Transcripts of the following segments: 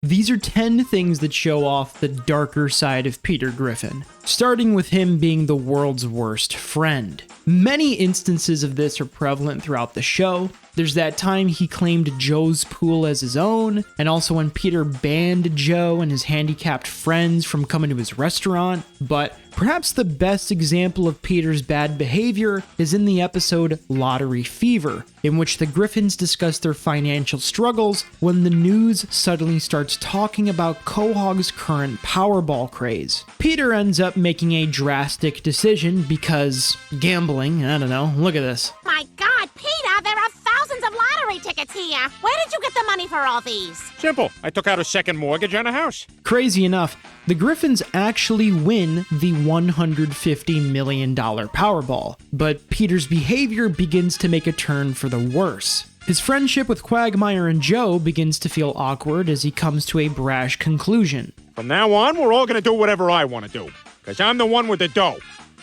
These are 10 things that show off the darker side of Peter Griffin, starting with him being the world's worst friend. Many instances of this are prevalent throughout the show. There's that time he claimed Joe's pool as his own, and also when Peter banned Joe and his handicapped friends from coming to his restaurant. But perhaps the best example of Peter's bad behavior is in the episode Lottery Fever, in which the Griffins discuss their financial struggles when the news suddenly starts talking about Quahog's current Powerball craze. Peter ends up making a drastic decision because gambling, I don't know, look at this. My God, Peter, there are thousands of lottery tickets here. Where did you get the money for all these? Simple. I took out a second mortgage on a house. Crazy enough, the Griffins actually win the $150 million Powerball, but Peter's behavior begins to make a turn for the worse. His friendship with Quagmire and Joe begins to feel awkward as he comes to a brash conclusion. From now on, we're all gonna do whatever I want to do, because I'm the one with the dough.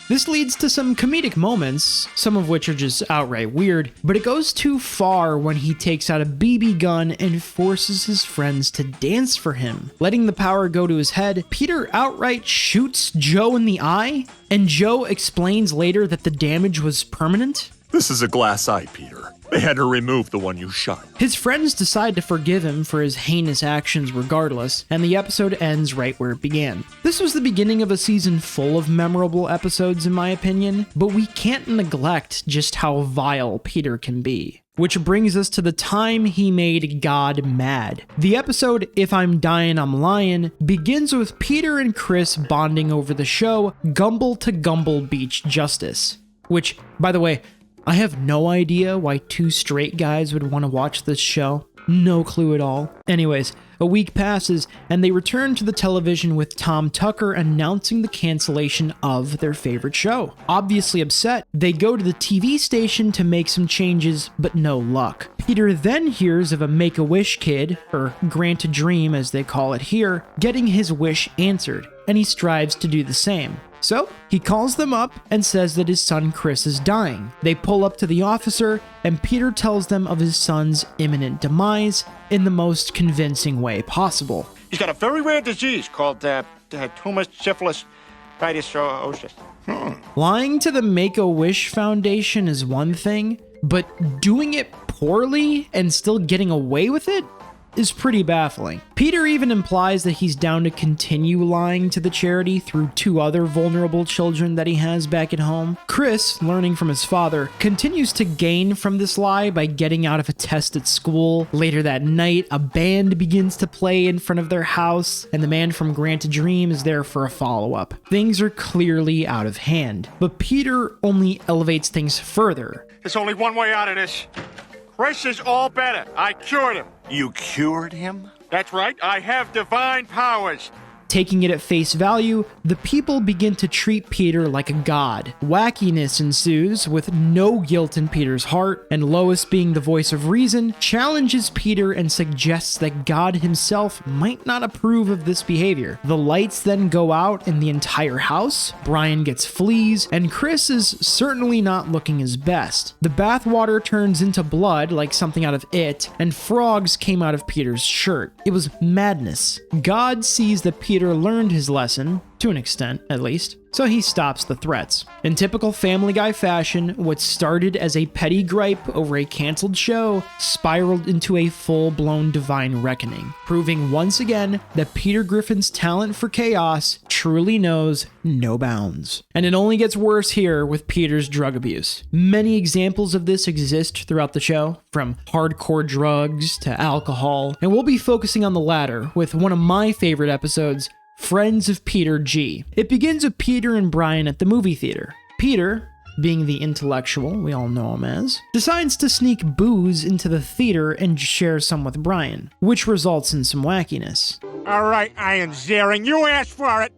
This leads to some comedic moments, some of which are just outright weird, but it goes too far when he takes out a BB gun and forces his friends to dance for him. Letting the power go to his head, Peter outright shoots Joe in the eye, and Joe explains later that the damage was permanent. This is a glass eye, Peter. They had to remove the one you shot. His friends decide to forgive him for his heinous actions regardless, and the episode ends right where it began. This was the beginning of a season full of memorable episodes in my opinion, but we can't neglect just how vile Peter can be. Which brings us to the time he made God mad. The episode, If I'm Dying, I'm Lying, begins with Peter and Chris bonding over the show Gumble to Gumble Beach Justice. Which, by the way, I have no idea why two straight guys would want to watch this show. No clue at all. Anyways, a week passes and they return to the television with Tom Tucker announcing the cancellation of their favorite show. Obviously upset, they go to the TV station to make some changes, but no luck. Peter then hears of a Make-A-Wish kid, or Grant a Dream as they call it here, getting his wish answered, and he strives to do the same. So, he calls them up and says that his son Chris is dying. They pull up to the officer, and Peter tells them of his son's imminent demise in the most convincing way possible. He's got a very rare disease called tumor syphilis itis. Lying to the Make-A-Wish Foundation is one thing, but doing it poorly and still getting away with it is pretty baffling. Peter even implies that he's down to continue lying to the charity through two other vulnerable children that he has back at home. Chris, learning from his father, continues to gain from this lie by getting out of a test at school. Later that night, a band begins to play in front of their house, and the man from Grant a Dream is there for a follow-up. Things are clearly out of hand, but Peter only elevates things further. There's only one way out of this. Chris is all better. I cured him. You cured him? That's right. I have divine powers. Taking it at face value, the people begin to treat Peter like a god. Wackiness ensues, with no guilt in Peter's heart, and Lois, being the voice of reason, challenges Peter and suggests that God himself might not approve of this behavior. The lights then go out in the entire house, Brian gets fleas, and Chris is certainly not looking his best. The bathwater turns into blood like something out of It, and frogs came out of Peter's shirt. It was madness. God sees that Peter learned his lesson, to an extent at least, so he stops the threats. In typical Family Guy fashion, what started as a petty gripe over a canceled show spiraled into a full-blown divine reckoning, proving once again that Peter Griffin's talent for chaos truly knows no bounds. And it only gets worse here with Peter's drug abuse. Many examples of this exist throughout the show, from hardcore drugs to alcohol, and we'll be focusing on the latter with one of my favorite episodes, Friends of Peter G. It begins with Peter and Brian at the movie theater. Peter, being the intellectual we all know him as, decides to sneak booze into the theater and share some with Brian, which results in some wackiness. All right, Iron Zering, you asked for it.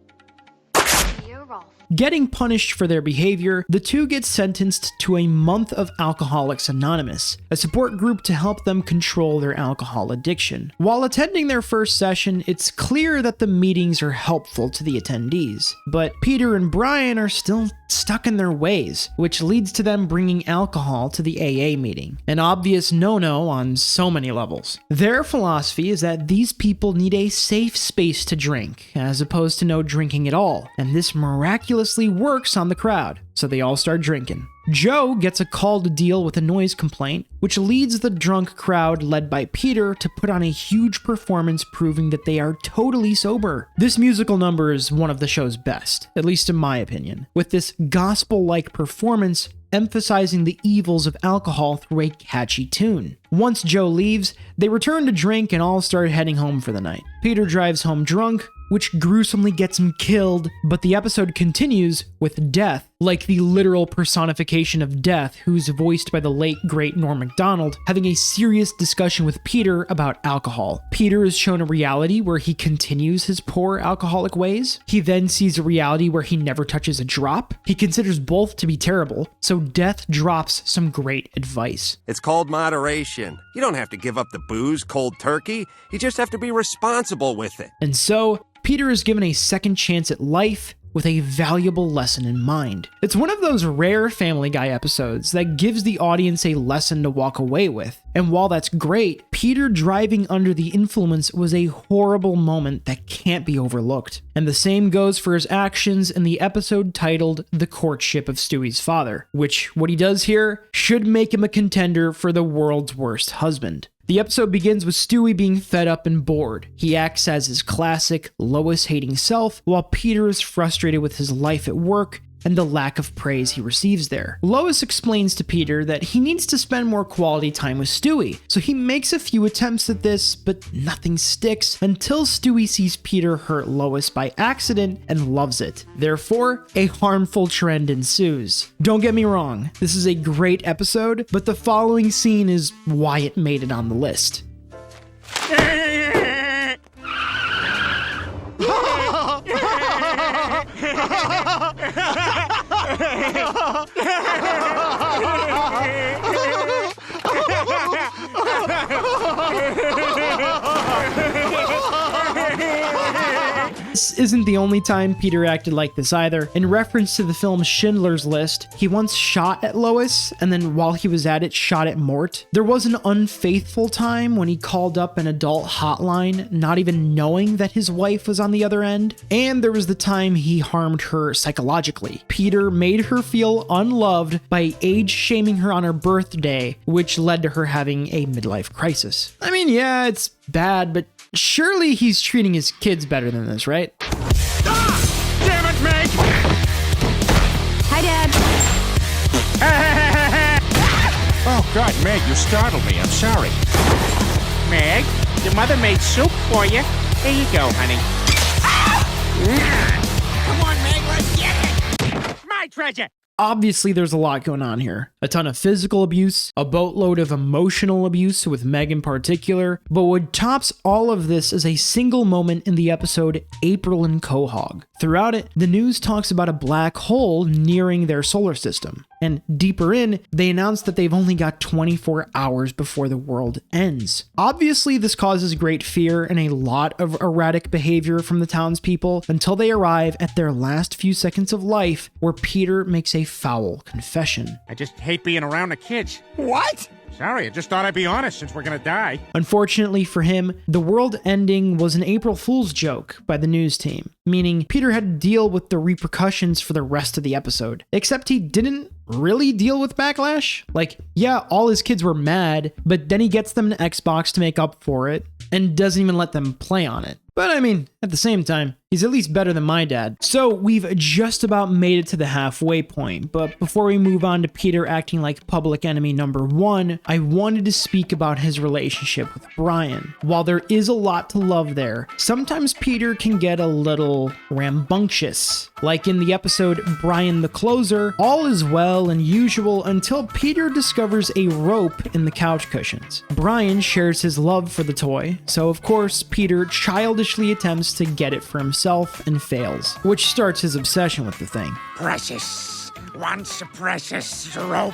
Getting punished for their behavior, the two get sentenced to a month of Alcoholics Anonymous, a support group to help them control their alcohol addiction. While attending their first session, it's clear that the meetings are helpful to the attendees, but Peter and Brian are still stuck in their ways, which leads to them bringing alcohol to the AA meeting. An obvious no-no on so many levels. Their philosophy is that these people need a safe space to drink, as opposed to no drinking at all, and this miraculously works on the crowd, so they all start drinking. Joe gets a call to deal with a noise complaint, which leads the drunk crowd led by Peter to put on a huge performance proving that they are totally sober. This musical number is one of the show's best, at least in my opinion, with this gospel-like performance emphasizing the evils of alcohol through a catchy tune. Once Joe leaves, they return to drink and all start heading home for the night. Peter drives home drunk, which gruesomely gets him killed, but the episode continues with Death, like the literal personification of death, who's voiced by the late great Norm Macdonald, having a serious discussion with Peter about alcohol. Peter is shown a reality where he continues his poor alcoholic ways. He then sees a reality where he never touches a drop. He considers both to be terrible, so Death drops some great advice. It's called moderation. You don't have to give up the booze cold turkey. You just have to be responsible with it. And so, Peter is given a second chance at life with a valuable lesson in mind. It's one of those rare Family Guy episodes that gives the audience a lesson to walk away with. And while that's great, Peter driving under the influence was a horrible moment that can't be overlooked. And the same goes for his actions in the episode titled The Courtship of Stewie's Father, which, what he does here, should make him a contender for the world's worst husband. The episode begins with Stewie being fed up and bored. He acts as his classic Lois-hating self, while Peter is frustrated with his life at work and the lack of praise he receives there. Lois explains to Peter that he needs to spend more quality time with Stewie, so he makes a few attempts at this, but nothing sticks until Stewie sees Peter hurt Lois by accident and loves it. Therefore, a harmful trend ensues. Don't get me wrong, this is a great episode, but the following scene is why it made it on the list. This isn't the only time Peter acted like this either. In reference to the film Schindler's List, he once shot at Lois, and then while he was at it, shot at Mort. There was an unfaithful time when he called up an adult hotline, not even knowing that his wife was on the other end. And there was the time he harmed her psychologically. Peter made her feel unloved by age-shaming her on her birthday, which led to her having a midlife crisis. I mean, yeah, it's bad, but surely he's treating his kids better than this, right? Ah! Damn it, Meg! Hi, Dad. Oh, God, Meg, you startled me. I'm sorry. Meg, your mother made soup for you. Here you go, honey. Come on, Meg, let's get it! My treasure! Obviously, there's a lot going on here. A ton of physical abuse, a boatload of emotional abuse with Meg in particular, but what tops all of this is a single moment in the episode April and Quahog. Throughout it, the news talks about a black hole nearing their solar system. And deeper in, they announce that they've only got 24 hours before the world ends. Obviously, this causes great fear and a lot of erratic behavior from the townspeople until they arrive at their last few seconds of life, where Peter makes a foul confession. I just hate being around the kids. What? Sorry, I just thought I'd be honest since we're gonna die. Unfortunately for him, the world ending was an April Fool's joke by the news team, meaning Peter had to deal with the repercussions for the rest of the episode. Except he didn't really deal with backlash. Like, yeah, all his kids were mad, but then he gets them an Xbox to make up for it and doesn't even let them play on it. But I mean, at the same time, he's at least better than my dad. So we've just about made it to the halfway point, but before we move on to Peter acting like public enemy number 1, I wanted to speak about his relationship with Brian. While there is a lot to love there, sometimes Peter can get a little rambunctious. Like in the episode Brian the Closer, all is well and usual until Peter discovers a rope in the couch cushions. Brian shares his love for the toy, so of course Peter childishly attempts to get it for himself and fails, which starts his obsession with the thing. Precious. Once a precious rope.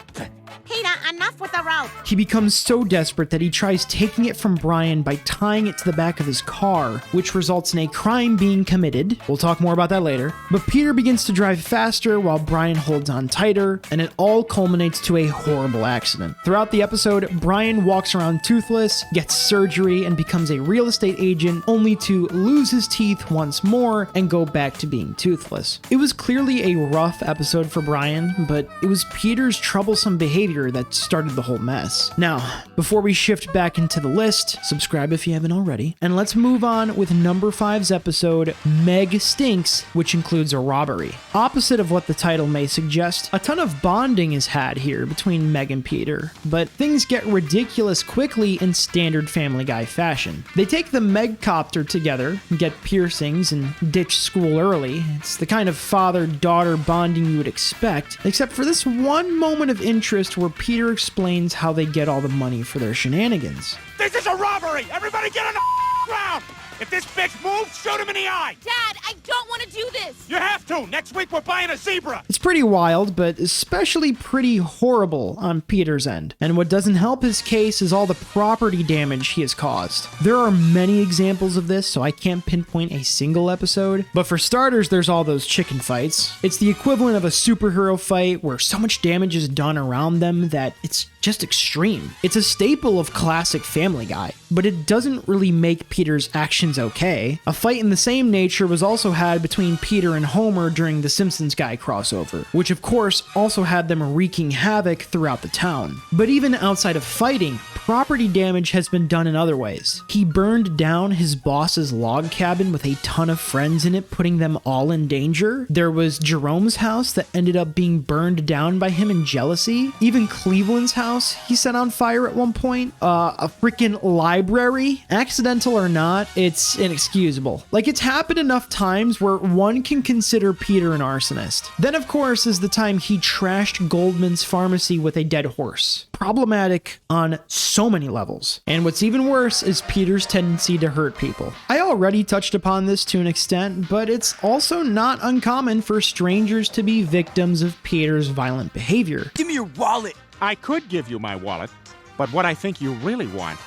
Peter, enough with the rope. He becomes so desperate that he tries taking it from Brian by tying it to the back of his car, which results in a crime being committed. We'll talk more about that later. But Peter begins to drive faster while Brian holds on tighter, and it all culminates to a horrible accident. Throughout the episode, Brian walks around toothless, gets surgery, and becomes a real estate agent, only to lose his teeth once more and go back to being toothless. It was clearly a rough episode for Brian, but it was Peter's troublesome behavior that started the whole mess. Now, before we shift back into the list, subscribe if you haven't already, and let's move on with number 5's episode, Meg Stinks, which includes a robbery. Opposite of what the title may suggest, a ton of bonding is had here between Meg and Peter, but things get ridiculous quickly in standard Family Guy fashion. They take the Megcopter together, get piercings, and ditch school early. It's the kind of father-daughter bonding you would expect, except for this one moment of interest where Peter explains how they get all the money for their shenanigans. This is a robbery! Everybody get on the ground! If this bitch moves, shoot him in the eye! Dad, I don't want to do this! You have to! Next week we're buying a zebra! It's pretty wild, but especially pretty horrible on Peter's end. And what doesn't help his case is all the property damage he has caused. There are many examples of this, so I can't pinpoint a single episode. But for starters, there's all those chicken fights. It's the equivalent of a superhero fight where so much damage is done around them that it's just extreme. It's a staple of classic Family Guy, but it doesn't really make Peter's actions okay. A fight in the same nature was also had between Peter and Homer during the Simpsons Guy crossover, which of course also had them wreaking havoc throughout the town. But even outside of fighting, property damage has been done in other ways. He burned down his boss's log cabin with a ton of friends in it, putting them all in danger. There was Jerome's house that ended up being burned down by him in jealousy. Even Cleveland's house he set on fire at one point. A freaking library, accidental or not, it's inexcusable. Like, it's happened enough times where one can consider Peter an arsonist. Then of course is the time he trashed Goldman's pharmacy with a dead horse. Problematic on so many levels. And what's even worse is Peter's tendency to hurt people. I already touched upon this to an extent, but it's also not uncommon for strangers to be victims of Peter's violent behavior. Give me your wallet. I could give you my wallet, but what I think you really want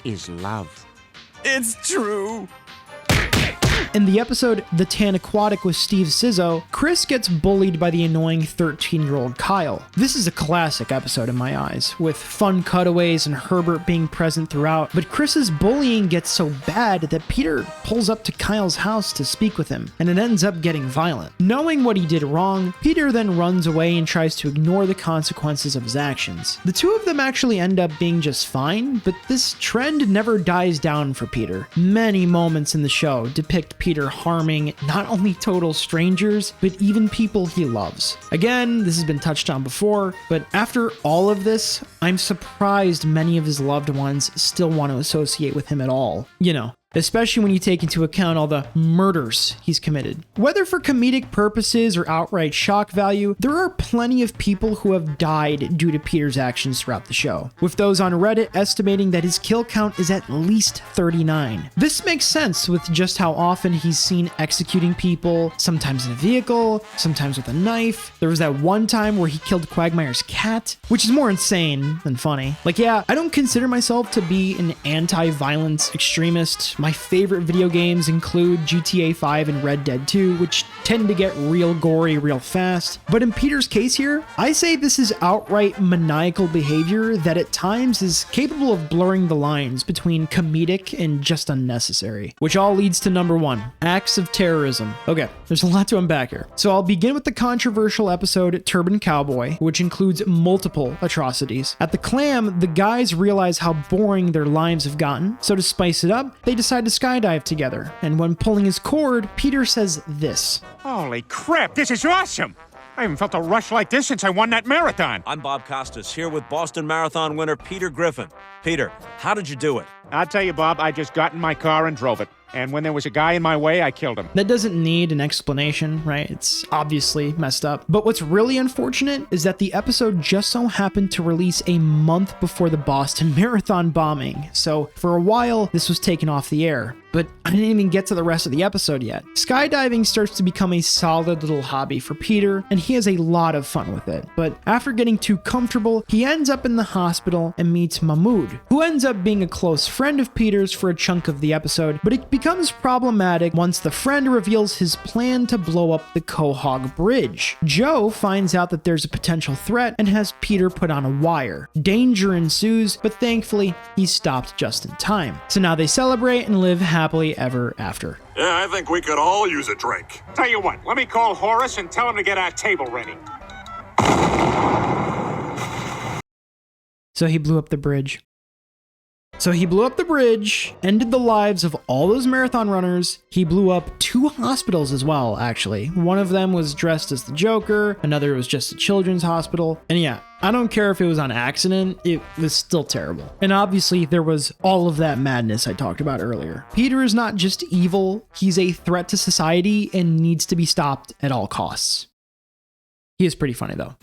is love. It's true. In the episode The Tan Aquatic with Steve Sizzo, Chris gets bullied by the annoying 13-year-old Kyle. This is a classic episode in my eyes, with fun cutaways and Herbert being present throughout, but Chris's bullying gets so bad that Peter pulls up to Kyle's house to speak with him, and it ends up getting violent. Knowing what he did wrong, Peter then runs away and tries to ignore the consequences of his actions. The two of them actually end up being just fine, but this trend never dies down for Peter. Many moments in the show depict Peter harming not only total strangers, but even people he loves. Again, this has been touched on before, but after all of this, I'm surprised many of his loved ones still want to associate with him at all. You know, especially when you take into account all the murders he's committed. Whether for comedic purposes or outright shock value, there are plenty of people who have died due to Peter's actions throughout the show, with those on Reddit estimating that his kill count is at least 39. This makes sense with just how often he's seen executing people, sometimes in a vehicle, sometimes with a knife. There was that one time where he killed Quagmire's cat, which is more insane than funny. Like, yeah, I don't consider myself to be an anti-violence extremist. My favorite video games include GTA 5 and Red Dead 2, which tend to get real gory real fast. But in Peter's case here, I say this is outright maniacal behavior that at times is capable of blurring the lines between comedic and just unnecessary. Which all leads to number 1, acts of terrorism. Okay, there's a lot to unpack here. So I'll begin with the controversial episode Turban Cowboy, which includes multiple atrocities. At the Clam, the guys realize how boring their lives have gotten, so to spice it up, they decide to skydive together, and when pulling his cord, Peter says this. Holy crap, this is awesome! I haven't felt a rush like this since I won that marathon. I'm Bob Costas, here with Boston Marathon winner Peter Griffin. Peter, how did you do it? I'll tell you, Bob, I just got in my car and drove it. And when there was a guy in my way, I killed him. That doesn't need an explanation, right? It's obviously messed up. But what's really unfortunate is that the episode just so happened to release a month before the Boston Marathon bombing. So for a while, this was taken off the air. but I didn't even get to the rest of the episode yet. Skydiving starts to become a solid little hobby for Peter, and he has a lot of fun with it. But after getting too comfortable, he ends up in the hospital and meets Mahmoud, who ends up being a close friend of Peter's for a chunk of the episode, but it becomes problematic once the friend reveals his plan to blow up the Quahog Bridge. Joe finds out that there's a potential threat and has Peter put on a wire. Danger ensues, but thankfully he's stopped just in time. So now they celebrate and live happily ever after. Yeah, I think we could all use a drink. Tell you what, let me call Horace and tell him to get our table ready. So he blew up the bridge. Ended the lives of all those marathon runners. He blew up 2 hospitals as well, actually. One of them was dressed as the Joker, another was just a children's hospital. And yeah, I don't care if it was on accident, it was still terrible. And obviously there was all of that madness I talked about earlier. Peter is not just evil, he's a threat to society and needs to be stopped at all costs. He is pretty funny though.